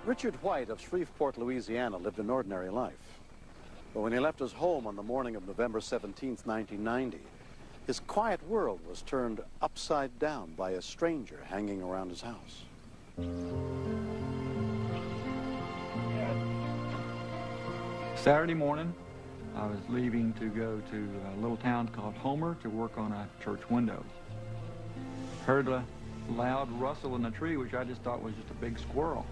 Richard White of Shreveport, Louisiana, lived an ordinary life. But when he left his home on the morning of November 17, 1990, his quiet world was turned upside down by a stranger hanging around his house. Saturday morning, I was leaving to go to a little town called Homer to work on a church window. Heard a loud rustle in the tree, which I just thought was just a big squirrel.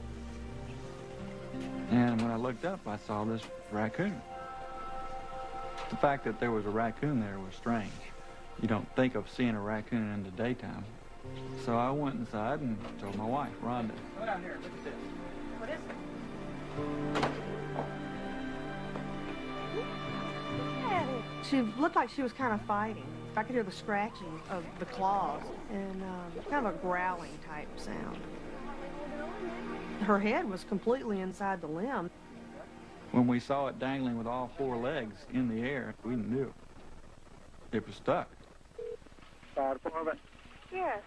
And when I looked up, I saw this raccoon. The fact that there was a raccoon there was strange. You don't think of seeing a raccoon in the daytime. So I went inside and told my wife, Rhonda. Go down here, look at this. What is it? She looked like she was kind of fighting. I could hear the scratching of the claws and kind of a growling type sound. Her head was completely inside the limb. When we saw it dangling with all four legs in the air, we knew it was stuck. Fire department? Yes.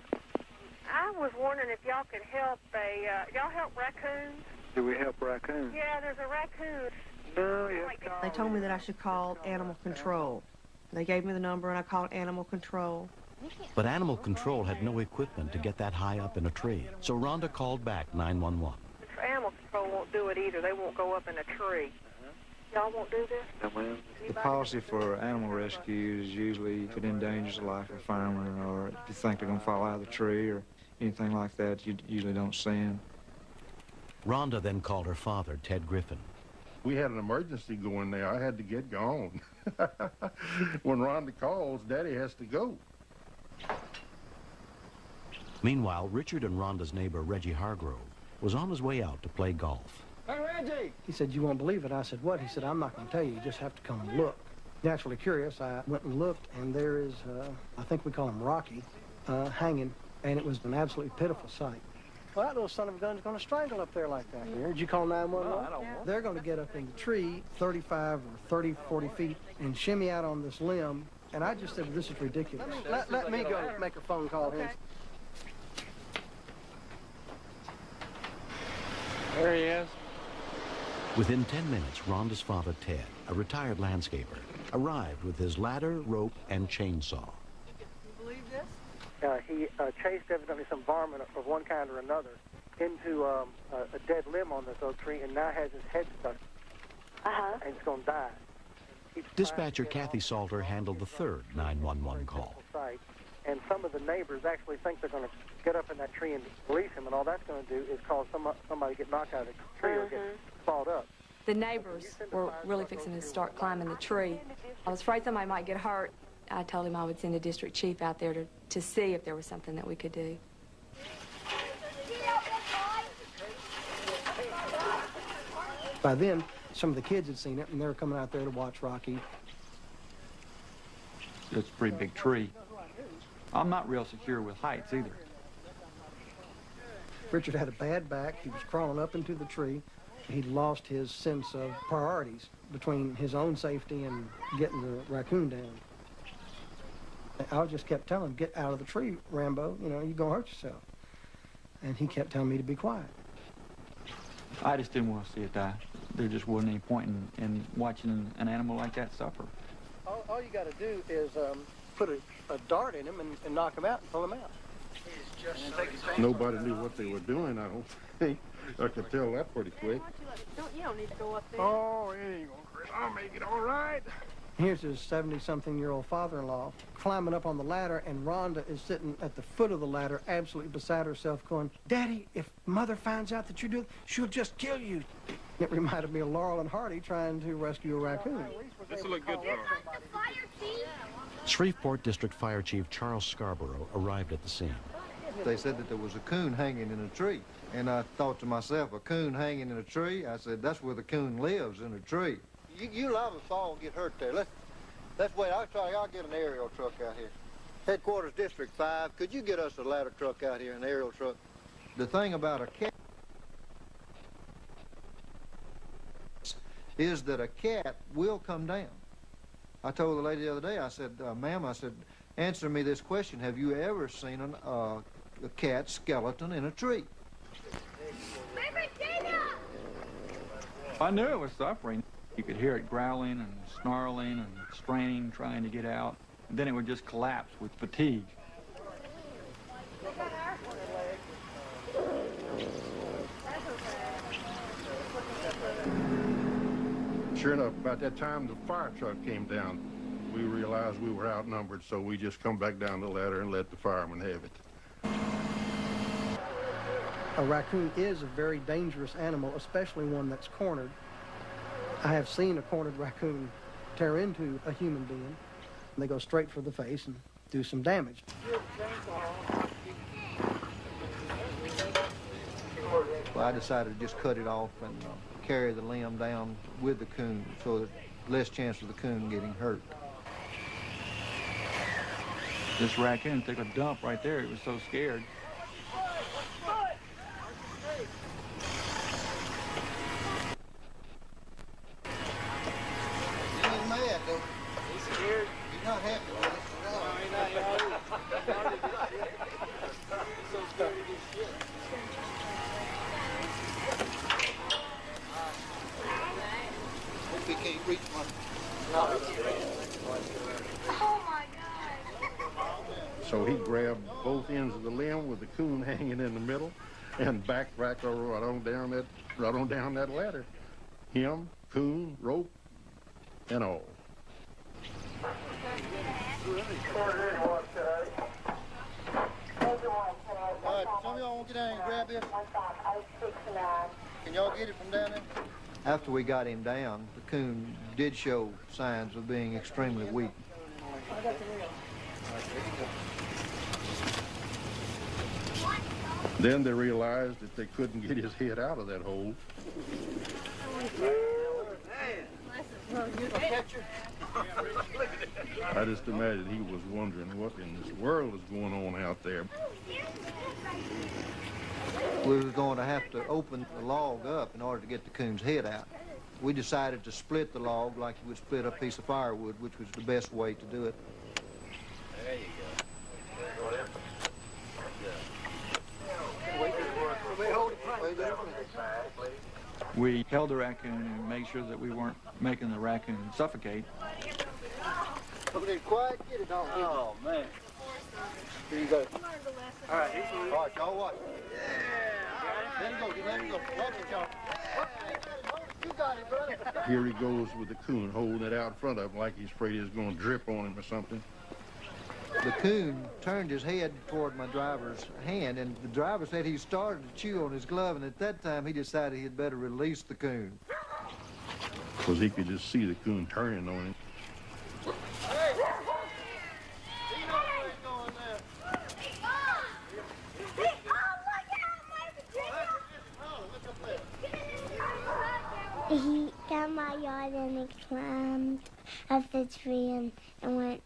I was wondering if y'all could help y'all help raccoons? Do we help raccoons? Yeah, there's a raccoon. No, you They told me that I should call animal control. They gave me the number and I called animal control. But animal control had no equipment to get that high up in a tree, so Rhonda called back 911. Animal control won't do it either. They won't go up in a tree. Y'all won't do this? No, ma'am. The policy for animal rescue is usually if it endangers the life of a fireman or if you think they're going to fall out of the tree or anything like that, you usually don't send. Rhonda then called her father, Ted Griffin. We had an emergency going there. I had to get gone. When Rhonda calls, Daddy has to go. Meanwhile, Richard and Rhonda's neighbor, Reggie Hargrove, was on his way out to play golf. Hey, Reggie! He said, "You won't believe it." I said, "What?" He said, "I'm not going to tell you. You just have to come and look." Naturally curious, I went and looked, and there is, I think we call him Rocky, hanging, and it was an absolutely pitiful sight. Well, that little son of a gun's going to strangle up there like that. Did you call 911? No, I don't want. They're going to get up in the tree 35 or 30, 40 feet and shimmy out on this limb, and I just said, well, this is ridiculous. Let me go make a phone call here. There he is. Within 10 minutes, Rhonda's father, Ted, a retired landscaper, arrived with his ladder, rope, and chainsaw. You believe this? He chased evidently some varmint of one kind or another into a dead limb on this oak tree and now has his head stuck. And it's going to die. Dispatcher Kathy Salter handled the third 911 call. And some of the neighbors actually think they're going to get up in that tree and release him, and all that's going to do is cause somebody to get knocked out of the tree or get clawed up. The neighbors were really fixing to start climbing the tree. I was afraid somebody might get hurt. I told him I would send the district chief out there to see if there was something that we could do. By then, some of the kids had seen it, and they were coming out there to watch Rocky. It's a pretty big tree. I'm not real secure with heights either. Richard had a bad back. He was crawling up into the tree. He'd lost his sense of priorities between his own safety and getting the raccoon down. I just kept telling him, "Get out of the tree, Rambo. You know, you're going to hurt yourself." And he kept telling me to be quiet. I just didn't want to see it die. There just wasn't any point in watching an animal like that suffer. All you got to do is put a dart in him and knock him out and pull him out. Nobody knew what they were doing, I don't think. I could tell that pretty quick. You don't need to go up there. Oh, it ain't gonna hurt. I'll make it all right. Here's his 70-something-year-old father-in-law climbing up on the ladder, and Rhonda is sitting at the foot of the ladder, absolutely beside herself, going, "Daddy, if Mother finds out that you do it, she'll just kill you." It reminded me of Laurel and Hardy trying to rescue a raccoon. This will look good for her. Shreveport District Fire Chief Charles Scarborough arrived at the scene. They said that there was a coon hanging in a tree. And I thought to myself, a coon hanging in a tree? I said, that's where the coon lives, in a tree. You liable to fall and get hurt there. Let's wait. I'll get an aerial truck out here. Headquarters District 5, could you get us a ladder truck out here, an aerial truck? The thing about a cat is that a cat will come down. I told the lady the other day, I said, ma'am, I said, answer me this question. Have you ever seen a cat skeleton in a tree? I knew it was suffering. You could hear it growling and snarling and straining, trying to get out. And then it would just collapse with fatigue. Sure enough, about that time the fire truck came down. We realized we were outnumbered, so we just come back down the ladder and let the firemen have it. A raccoon is a very dangerous animal, especially one that's cornered. I have seen a cornered raccoon tear into a human being. They go straight for the face and do some damage. Well, I decided to just cut it off and carry the limb down with the coon so that less chance of the coon getting hurt. This raccoon took a dump right there. It was so scared. He's mad, though. He's scared. He's not happy with it. So scared he gets shit. Hope he can't reach one. Oh, my God. So he grabbed both ends of the limb with the coon hanging in the middle and backed right on down that ladder. Him, coon, rope, and all. All right, some of y'all want to get down and grab this? Can y'all get it from down there? After we got him down, the coon did show signs of being extremely weak. Then they realized that they couldn't get his head out of that hole. I just imagine he was wondering what in this world is going on out there. We were going to have to open the log up in order to get the coon's head out. We decided to split the log like you would split a piece of firewood, which was the best way to do it. There you We held the raccoon and made sure that we weren't making the raccoon suffocate. Come in quiet, get it on. Oh, man. Here you go. All right, all right, y'all watch. Yeah. Let him go, let him go. Watch it, y'all. You got it, brother. Here he goes with the coon holding it out in front of him like he's afraid it's going to drip on him or something. The coon turned his head toward my driver's hand, and the driver said he started to chew on his glove, and at that time he decided he'd better release the coon. Because he could just see the coon turning on him. Hey! You know where he's going there. He got my yard and he climbed up the tree and went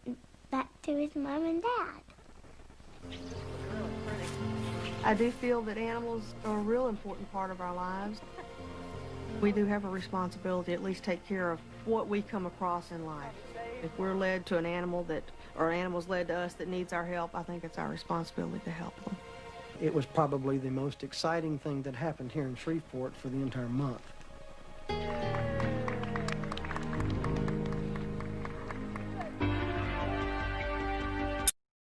back to his mom and dad. I do feel that animals are a real important part of our lives. We do have a responsibility to at least take care of what we come across in life. If we're led to an animal or an animal's led to us that needs our help, I think it's our responsibility to help them. It was probably the most exciting thing that happened here in Shreveport for the entire month.